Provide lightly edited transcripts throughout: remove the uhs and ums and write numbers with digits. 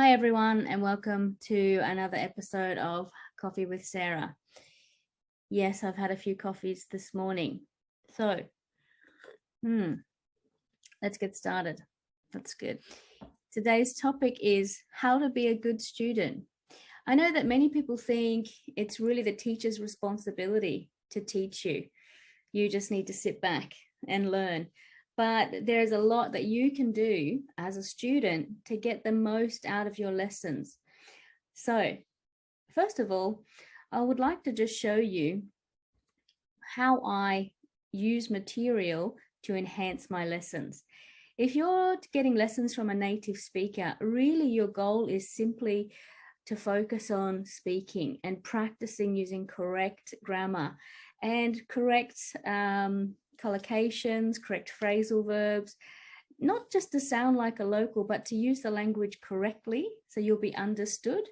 Hi everyone, and welcome to another episode of Coffee with Sarah. Yes, I've had a few coffees this morning. So, let's get started. That's good. Today's topic is how to be a good student. I know that many people think it's really the teacher's responsibility to teach you. You just need to sit back and learn. But there's a lot that you can do as a student to get the most out of your lessons. So, first of all, I would like to just show you how I use material to enhance my lessons. If you're getting lessons from a native speaker, really your goal is simply to focus on speaking and practicing using correct grammar and correct collocations, correct phrasal verbs, not just to sound like a local, but to use the language correctly so you'll be understood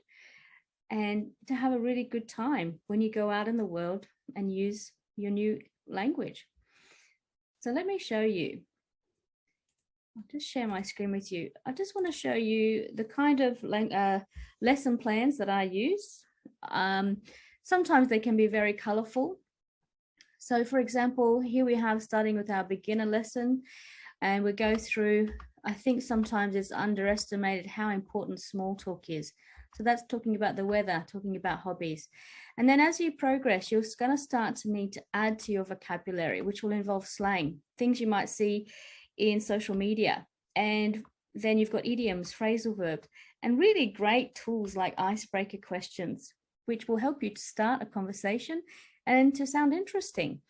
and to have a really good time when you go out in the world and use your new language. So let me show you. I'll just share my screen with you. I just want to show you the kind of lesson plans that I use. Sometimes they can be very colorful. So for example, here we have starting with our beginner lesson, and we go through, I think sometimes it's underestimated how important small talk is. So that's talking about the weather, talking about hobbies. And then as you progress, you're going to start to need to add to your vocabulary, which will involve slang, things you might see in social media. And then you've got idioms, phrasal verbs, and really great tools like icebreaker questions, which will help you to start a conversation and to sound interesting.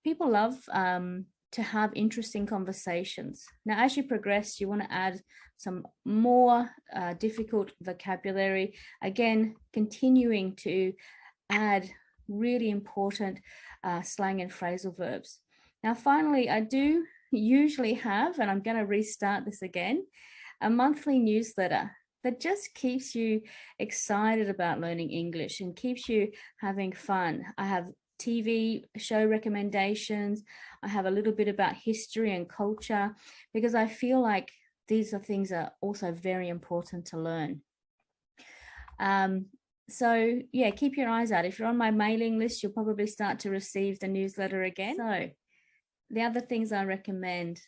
People love to have interesting conversations. Now, as you progress, you want to add some more difficult vocabulary. Again, continuing to add really important slang and phrasal verbs. Now, finally, I do usually have, and I'm going to restart this again, a monthly newsletter that just keeps you excited about learning English and keeps you having fun. I have TV show recommendations. I have a little bit about history and culture because I feel like these are things that are also very important to learn. So yeah, keep your eyes out. If you're on my mailing list, you'll probably start to receive the newsletter again. So the other things I recommend,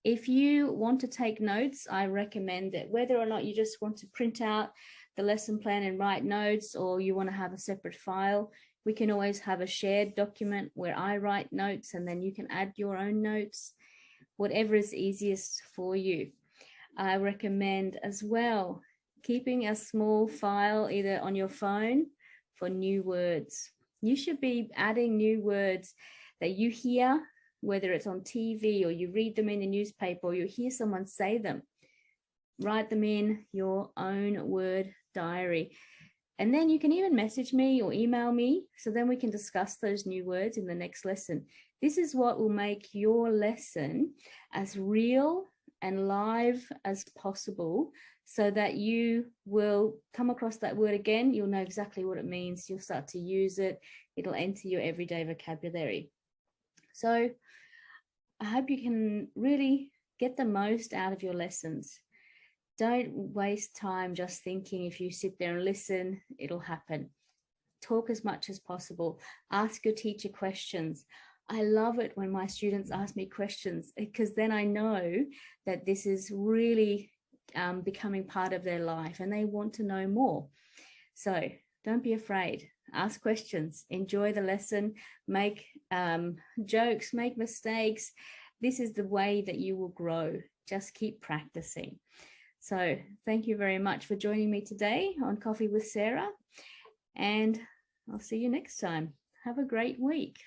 if you want to take notes, I recommend it. Whether or not you just want to print out the lesson plan and write notes, or you want to have a separate file, we can always have a shared document where I write notes and then you can add your own notes, whatever is easiest for you. I recommend as well keeping a small file either on your phone for new words. You should be adding new words that you hear, whether it's on TV or you read them in a newspaper or you hear someone say them. Write them in your own word diary. And then you can even message me or email me, so then we can discuss those new words in the next lesson. This is what will make your lesson as real and live as possible, so that you will come across that word again. You'll know exactly what it means. You'll start to use it. It'll enter your everyday vocabulary. So I hope you can really get the most out of your lessons. Don't waste time just thinking if you sit there and listen, it'll happen. Talk as much as possible. Ask your teacher questions. I love it when my students ask me questions because then I know that this is really becoming part of their life and they want to know more. So don't be afraid. Ask questions. Enjoy the lesson. Make jokes. Make mistakes. This is the way that you will grow. Just keep practicing. So thank you very much for joining me today on Coffee with Sarah, and I'll see you next time. Have a great week.